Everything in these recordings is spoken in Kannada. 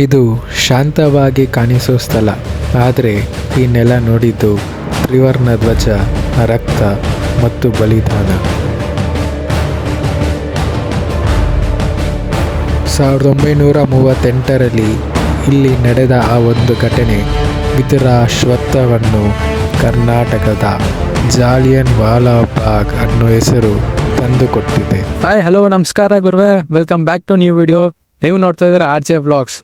ಇದು ಶಾಂತವಾಗಿ ಕಾಣಿಸುವ ಸ್ಥಳ, ಆದರೆ ಈ ನೆಲ ನೋಡಿದ್ದು ತ್ರಿವರ್ಣ ಧ್ವಜ, ರಕ್ತ ಮತ್ತು ಬಲಿದಾನ. 1938ರಲ್ಲಿ ಇಲ್ಲಿ ನಡೆದ ಆ ಒಂದು ಘಟನೆ ವಿಧುರಾಶ್ವತ್ಥವನ್ನು ಕರ್ನಾಟಕದ ಜಾಲಿಯನ್ ವಾಲಾಬಾಗ್ ಅನ್ನೋ ಹೆಸರು ತಂದುಕೊಟ್ಟಿದೆ. ಹಾಯ್, ಹಲೋ, ನಮಸ್ಕಾರ ಗುರುವೆ. Welcome back to new video. ನೀವು ನೋಡ್ತಾ ಇದ್ದೀರಾ RJ ವ್ಲಾಗ್ಸ್.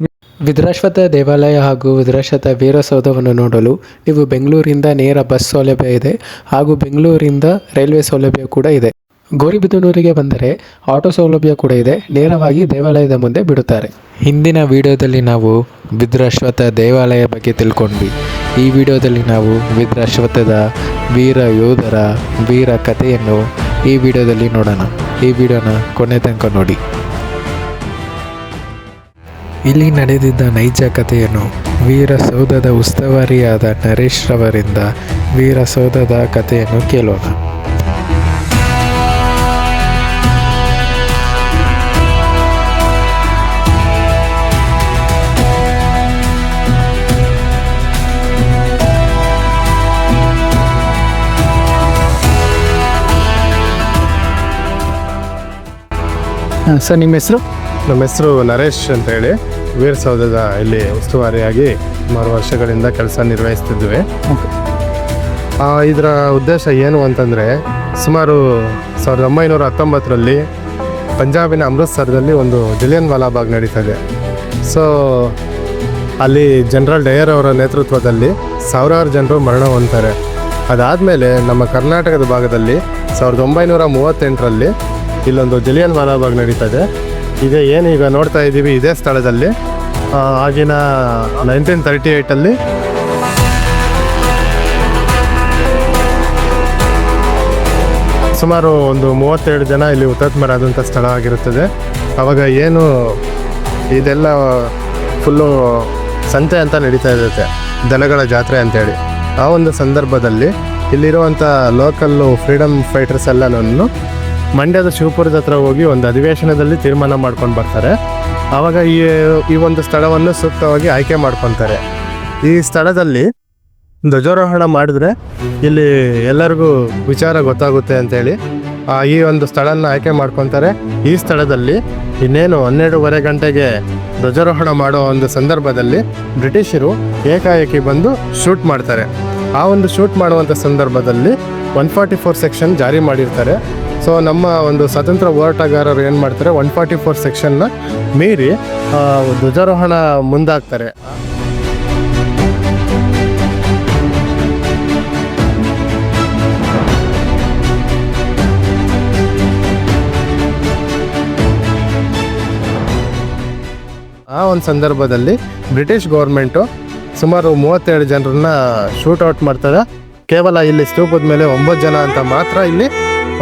ವಿಧುರಾಶ್ವತ್ಥ ದೇವಾಲಯ ಹಾಗೂ ವಿಧುರಾಶ್ವತ್ಥ ವೀರಸೌಧವನ್ನು ನೋಡಲು ನೀವು ಬೆಂಗಳೂರಿಂದ ನೇರ ಬಸ್ ಸೌಲಭ್ಯ ಇದೆ ಹಾಗೂ ಬೆಂಗಳೂರಿಂದ ರೈಲ್ವೆ ಸೌಲಭ್ಯ ಕೂಡ ಇದೆ. ಗೌರಿಬಿದನೂರಿಗೆ ಬಂದರೆ ಆಟೋ ಸೌಲಭ್ಯ ಕೂಡ ಇದೆ. ನೇರವಾಗಿ ದೇವಾಲಯದ ಮುಂದೆ ಬಿಡುತ್ತಾರೆ. ಹಿಂದಿನ ವಿಡಿಯೋದಲ್ಲಿ ನಾವು ವಿಧುರಾಶ್ವತ್ಥ ದೇವಾಲಯ ಬಗ್ಗೆ ತಿಳ್ಕೊಂಡ್ವಿ. ಈ ವಿಡಿಯೋದಲ್ಲಿ ನಾವು ವಿಧುರಾಶ್ವತ್ಥದ ವೀರ ಯೋಧರ ವೀರ ಕಥೆಯನ್ನು ಈ ವಿಡಿಯೋದಲ್ಲಿ ನೋಡೋಣ. ಈ ವಿಡಿಯೋನ ಕೊನೆ ತನಕ ನೋಡಿ. ಇಲ್ಲಿ ನಡೆದಿದ್ದ ನೈಜ ಕಥೆಯನ್ನು ವೀರಸೌಧದ ಉಸ್ತುವಾರಿಯಾದ ನರೇಶ್ ರವರಿಂದ ವೀರಸೌಧದ ಕಥೆಯನ್ನು ಕೇಳೋಣ. ಸರ್, ನಿಮ್ಮ ಹೆಸರು? ನಮ್ಮ ಹೆಸರು ನರೇಶ್ ಅಂತ ಹೇಳಿ. ವೀರಸೌಧದ ಇಲ್ಲಿ ಉಸ್ತುವಾರಿಯಾಗಿ ಸುಮಾರು ವರ್ಷಗಳಿಂದ ಕೆಲಸ ನಿರ್ವಹಿಸ್ತಿದ್ವಿ. ಇದರ ಉದ್ದೇಶ ಏನು ಅಂತಂದರೆ, ಸುಮಾರು 1919ರಲ್ಲಿ ಪಂಜಾಬಿನ ಅಮೃತ್ಸರದಲ್ಲಿ ಒಂದು ಜಲಿಯನ್ ವಾಲಾಬಾಗ್ ನಡೀತದೆ. ಸೊ ಅಲ್ಲಿ ಜನರಲ್ ಡಯರ್ ಅವರ ನೇತೃತ್ವದಲ್ಲಿ ಸಾವಿರಾರು ಜನರು ಮರಣ ಹೊಂದ್ತಾರೆ. ಅದಾದಮೇಲೆ ನಮ್ಮ ಕರ್ನಾಟಕದ ಭಾಗದಲ್ಲಿ 1938ರಲ್ಲಿ ಇಲ್ಲೊಂದು ಜಲಿಯನ್ ವಾಲಾಬಾಗ್ ನಡೀತದೆ. ಇದೇ ಏನು ಈಗ ನೋಡ್ತಾ ಇದ್ದೀವಿ, ಇದೇ ಸ್ಥಳದಲ್ಲಿ ಆಗಿನ 1938ಲ್ಲಿ ಸುಮಾರು ಒಂದು 37 ಜನ ಇಲ್ಲಿ ಹುತಾತ್ಮರಾದಂಥ ಸ್ಥಳ ಆಗಿರುತ್ತದೆ. ಆವಾಗ ಏನು ಇದೆಲ್ಲ ಫುಲ್ಲು ಸಂತೆ ಅಂತ ನಡೀತಾ ಇರುತ್ತೆ, ದನಗಳ ಜಾತ್ರೆ ಅಂತೇಳಿ. ಆ ಒಂದು ಸಂದರ್ಭದಲ್ಲಿ ಇಲ್ಲಿರುವಂಥ ಲೋಕಲ್ಲು ಫ್ರೀಡಮ್ ಫೈಟರ್ಸ್ ಎಲ್ಲನೂ ಮಂಡ್ಯದ ಶಿವಪುರದ ಹತ್ರ ಹೋಗಿ ಒಂದು ಅಧಿವೇಶನದಲ್ಲಿ ತೀರ್ಮಾನ ಮಾಡ್ಕೊಂಡು ಬರ್ತಾರೆ. ಆವಾಗ ಈ ಒಂದು ಸ್ಥಳವನ್ನು ಸೂಕ್ತವಾಗಿ ಆಯ್ಕೆ ಮಾಡ್ಕೊತಾರೆ. ಈ ಸ್ಥಳದಲ್ಲಿ ಧ್ವಜಾರೋಹಣ ಮಾಡಿದ್ರೆ ಇಲ್ಲಿ ಎಲ್ಲರಿಗೂ ವಿಚಾರ ಗೊತ್ತಾಗುತ್ತೆ ಅಂತೇಳಿ ಈ ಒಂದು ಸ್ಥಳನ ಆಯ್ಕೆ ಮಾಡ್ಕೊತಾರೆ. ಈ ಸ್ಥಳದಲ್ಲಿ ಇನ್ನೇನು 12:30 ಗಂಟೆಗೆ ಧ್ವಜಾರೋಹಣ ಮಾಡೋ ಒಂದು ಸಂದರ್ಭದಲ್ಲಿ ಬ್ರಿಟಿಷರು ಏಕಾಏಕಿ ಬಂದು ಶೂಟ್ ಮಾಡ್ತಾರೆ. ಆ ಒಂದು ಶೂಟ್ ಮಾಡುವಂಥ ಸಂದರ್ಭದಲ್ಲಿ 144 ಸೆಕ್ಷನ್ ಜಾರಿ ಮಾಡಿರ್ತಾರೆ. ಸೊ ನಮ್ಮ ಒಂದು ಸ್ವತಂತ್ರ ಹೋರಾಟಗಾರರು ಏನು ಮಾಡ್ತಾರೆ, 144 ಸೆಕ್ಷನ್ನ ಮೀರಿ ಧ್ವಜಾರೋಹಣ ಮುಂದಾಗ್ತಾರೆ. ಆ ಒಂದು ಸಂದರ್ಭದಲ್ಲಿ ಬ್ರಿಟಿಷ್ ಗೌರ್ಮೆಂಟು ಸುಮಾರು 37 ಜನರನ್ನ ಶೂಟ್ಔಟ್ ಮಾಡ್ತದೆ. ಕೇವಲ ಇಲ್ಲಿ ಸ್ತೂಪದ ಮೇಲೆ 9 ಜನ ಅಂತ ಮಾತ್ರ ಇಲ್ಲಿ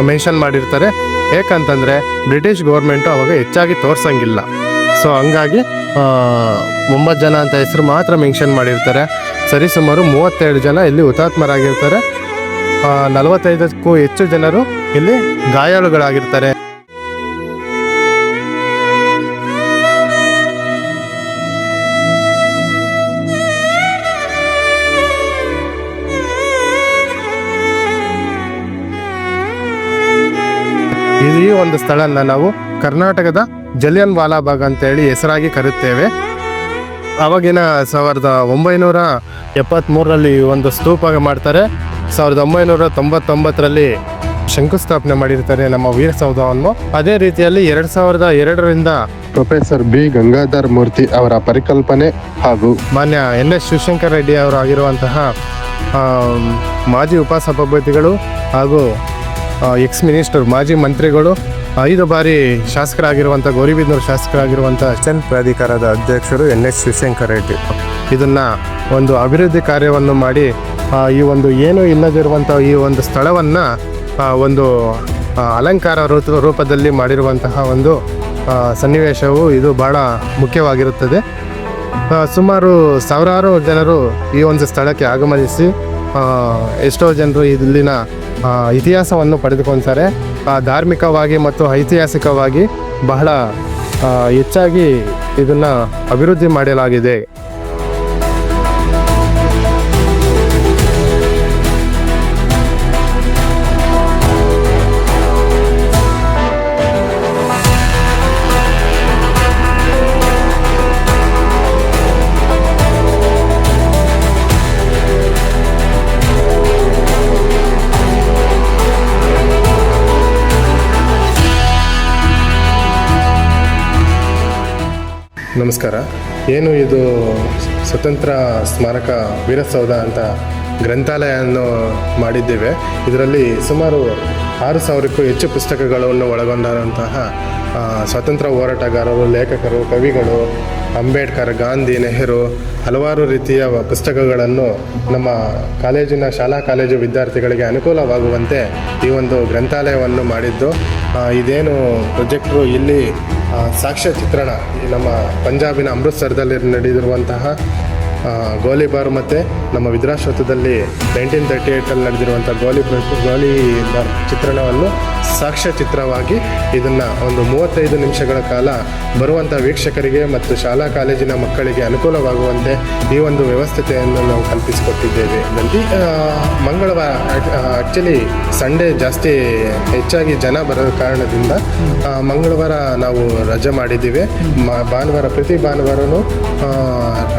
ಮೆನ್ಷನ್ ಮಾಡಿರ್ತಾರೆ. ಏಕಂತಂದರೆ ಬ್ರಿಟಿಷ್ ಗೌರ್ಮೆಂಟು ಅವಾಗ ಹೆಚ್ಚಾಗಿ ತೋರ್ಸಂಗಿಲ್ಲ. ಸೊ ಹಂಗಾಗಿ 9 ಜನ ಅಂತ ಹೆಸರು ಮಾತ್ರ ಮೆನ್ಷನ್ ಮಾಡಿರ್ತಾರೆ. ಸರಿಸುಮಾರು 37 ಜನ ಇಲ್ಲಿ ಹುತಾತ್ಮರಾಗಿರ್ತಾರೆ. 45ಕ್ಕೂ ಹೆಚ್ಚು ಜನರು ಇಲ್ಲಿ ಗಾಯಾಳುಗಳಾಗಿರ್ತಾರೆ. ಈ ಒಂದು ಸ್ಥಳನ ನಾವು ಕರ್ನಾಟಕದ ಜಲಿಯನ್ ವಾಲಾಬಾಗ್ ಅಂತೇಳಿ ಹೆಸರಾಗಿ ಕರೆಯುತ್ತೇವೆ. ಆವಾಗಿನ 1973ರಲ್ಲಿ ಒಂದು ಸ್ತೂಪ ಮಾಡ್ತಾರೆ. 1999ರಲ್ಲಿ ಶಂಕುಸ್ಥಾಪನೆ ಮಾಡಿರ್ತಾರೆ ನಮ್ಮ ವೀರಸೌಧವನ್ನು. ಅದೇ ರೀತಿಯಲ್ಲಿ 2002ರಿಂದ ಪ್ರೊಫೆಸರ್ B. ಗಂಗಾಧರ್ ಮೂರ್ತಿ ಅವರ ಪರಿಕಲ್ಪನೆ ಹಾಗೂ ಮಾನ್ಯ NS ಶಿವಶಂಕರ್ ರೆಡ್ಡಿ ಅವರಾಗಿರುವಂತಹ ಮಾಜಿ ಉಪಸಭಾಪತಿಗಳು ಹಾಗೂ ಎಕ್ಸ್ ಮಿನಿಸ್ಟರ್, ಮಾಜಿ ಮಂತ್ರಿಗಳು, 5 ಬಾರಿ ಶಾಸಕರಾಗಿರುವಂಥ ಗೌರಿಬಿದನೂರು ಶಾಸಕರಾಗಿರುವಂಥ ಅಸಿಸ್ಟೆಂಟ್ ಪ್ರಾಧಿಕಾರದ ಅಧ್ಯಕ್ಷರು NS ಶಿವಶಂಕರ್ ರೆಡ್ಡಿ ಇದನ್ನು ಒಂದು ಅಭಿವೃದ್ಧಿ ಕಾರ್ಯವನ್ನು ಮಾಡಿ ಈ ಒಂದು ಏನೂ ಇಲ್ಲದಿರುವಂಥ ಈ ಒಂದು ಸ್ಥಳವನ್ನು ಒಂದು ಅಲಂಕಾರ ರೂಪದಲ್ಲಿ ಮಾಡಿರುವಂತಹ ಒಂದು ಸನ್ನಿವೇಶವು ಇದು ಭಾಳ ಮುಖ್ಯವಾಗಿರುತ್ತದೆ. ಸುಮಾರು ಸಾವಿರಾರು ಜನರು ಈ ಒಂದು ಸ್ಥಳಕ್ಕೆ ಆಗಮನಿಸಿ ಎಷ್ಟೋ ಜನರು ಇಲ್ಲಿನ ಇತಿಹಾಸವನ್ನು ಪಡೆದುಕೊಳ್ತಾರೆ. ಧಾರ್ಮಿಕವಾಗಿ ಮತ್ತು ಐತಿಹಾಸಿಕವಾಗಿ ಬಹಳ ಹೆಚ್ಚಾಗಿ ಇದನ್ನು ಅಭಿವೃದ್ಧಿ ಮಾಡಲಾಗಿದೆ. ನಮಸ್ಕಾರ. ಏನು ಇದು ಸ್ವತಂತ್ರ ಸ್ಮಾರಕ ವೀರಸೌಧ ಅಂತ ಗ್ರಂಥಾಲಯವನ್ನು ಮಾಡಿದ್ದೇವೆ. ಇದರಲ್ಲಿ ಸುಮಾರು 6,000ಕ್ಕೂ ಹೆಚ್ಚು ಪುಸ್ತಕಗಳನ್ನು ಒಳಗೊಂಡಂತಹ ಸ್ವಾತಂತ್ರ್ಯ ಹೋರಾಟಗಾರರು, ಲೇಖಕರು, ಕವಿಗಳು, ಅಂಬೇಡ್ಕರ್, ಗಾಂಧಿ, ನೆಹರು ಹಲವಾರು ರೀತಿಯ ಪುಸ್ತಕಗಳನ್ನು ನಮ್ಮ ಶಾಲಾ ಕಾಲೇಜು ವಿದ್ಯಾರ್ಥಿಗಳಿಗೆ ಅನುಕೂಲವಾಗುವಂತೆ ಈ ಒಂದು ಗ್ರಂಥಾಲಯವನ್ನು ಮಾಡಿದ್ದು. ಇದೇನು ಪ್ರೊಜೆಕ್ಟ್ರು ಇಲ್ಲಿ ಸಾಕ್ಷ್ಯ ಚಿತ್ರಣ, ನಮ್ಮ ಪಂಜಾಬಿನ ಅಮೃತ್ಸರದಲ್ಲಿ ನಡೆದಿರುವಂತಹ ಗೋಲಿಬಾರ್ ಮತ್ತು ನಮ್ಮ ವಿದ್ರಾಶ್ವತ್ಥದಲ್ಲಿ 1938 ನಡೆದಿರುವಂಥ ಗೋಲಿಬಾರ್ ಚಿತ್ರಣವನ್ನು ಸಾಕ್ಷ್ಯ ಚಿತ್ರವಾಗಿ ಇದನ್ನು ಒಂದು 35 ನಿಮಿಷಗಳ ಕಾಲ ಬರುವಂಥ ವೀಕ್ಷಕರಿಗೆ ಮತ್ತು ಶಾಲಾ ಕಾಲೇಜಿನ ಮಕ್ಕಳಿಗೆ ಅನುಕೂಲವಾಗುವಂತೆ ಈ ಒಂದು ವ್ಯವಸ್ಥೆಯನ್ನು ನಾವು ಕಲ್ಪಿಸಿಕೊಟ್ಟಿದ್ದೇವೆ. ಮಂಗಳವಾರ ಆ್ಯಕ್ಚುಲಿ ಸಂಡೇ ಜಾಸ್ತಿ ಹೆಚ್ಚಾಗಿ ಜನ ಬರೋ ಕಾರಣದಿಂದ ಮಂಗಳವಾರ ನಾವು ರಜೆ ಮಾಡಿದ್ದೀವಿ. ಪ್ರತಿ ಭಾನುವಾರನೂ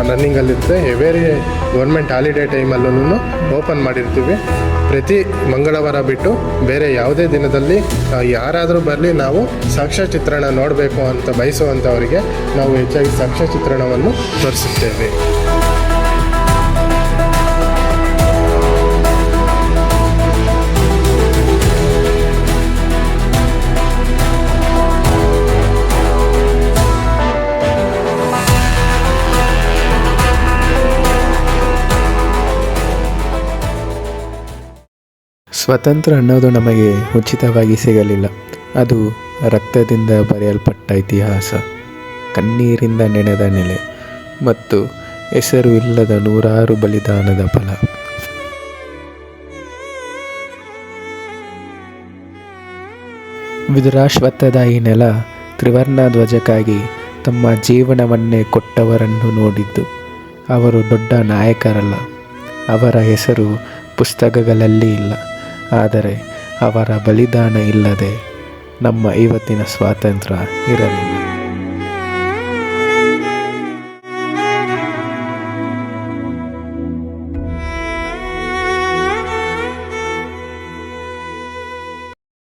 ರನ್ನಿಂಗಲ್ಲಿರುತ್ತೆ. ಎವೇರಿ ಗೌರ್ಮೆಂಟ್ ಹಾಲಿಡೇ ಟೈಮಲ್ಲೂ ಓಪನ್ ಮಾಡಿರ್ತೀವಿ. ಪ್ರತಿ ಮಂಗಳವಾರ ಬಿಟ್ಟು ಬೇರೆ ಯಾವುದೇ ದಿನದಲ್ಲಿ ಯಾರಾದರೂ ಬರಲಿ, ನಾವು ಸಾಕ್ಷ್ಯ ಚಿತ್ರಣ ನೋಡಬೇಕು ಅಂತ ಬಯಸುವಂಥವರಿಗೆ ನಾವು ಹೆಚ್ಚಾಗಿ ಸಾಕ್ಷ್ಯ ಚಿತ್ರಣವನ್ನು ತೋರಿಸುತ್ತೇವೆ. ಸ್ವತಂತ್ರ ಅನ್ನೋದು ನಮಗೆ ಉಚಿತವಾಗಿ ಸಿಗಲಿಲ್ಲ. ಅದು ರಕ್ತದಿಂದ ಬರೆಯಲ್ಪಟ್ಟ ಇತಿಹಾಸ, ಕಣ್ಣೀರಿಂದ ನೆನೆದ ನೆಲೆ ಮತ್ತು ಹೆಸರು ಇಲ್ಲದ ನೂರಾರು ಬಲಿದಾನದ ಫಲ. ವಿದುರಾಶ್ವತ್ಥದ ಈ ನೆಲ ತ್ರಿವರ್ಣ ಧ್ವಜಕ್ಕಾಗಿ ತಮ್ಮ ಜೀವನವನ್ನೇ ಕೊಟ್ಟವರನ್ನು ನೋಡಿದ್ದು. ಅವರು ದೊಡ್ಡ ನಾಯಕರಲ್ಲ, ಅವರ ಹೆಸರು ಪುಸ್ತಕಗಳಲ್ಲಿ ಇಲ್ಲ, ಆದರೆ ಅವರ ಬಲಿದಾನ ಇಲ್ಲದೆ ನಮ್ಮ ಇವತ್ತಿನ ಸ್ವಾತಂತ್ರ್ಯ ಇರಲಿಲ್ಲ.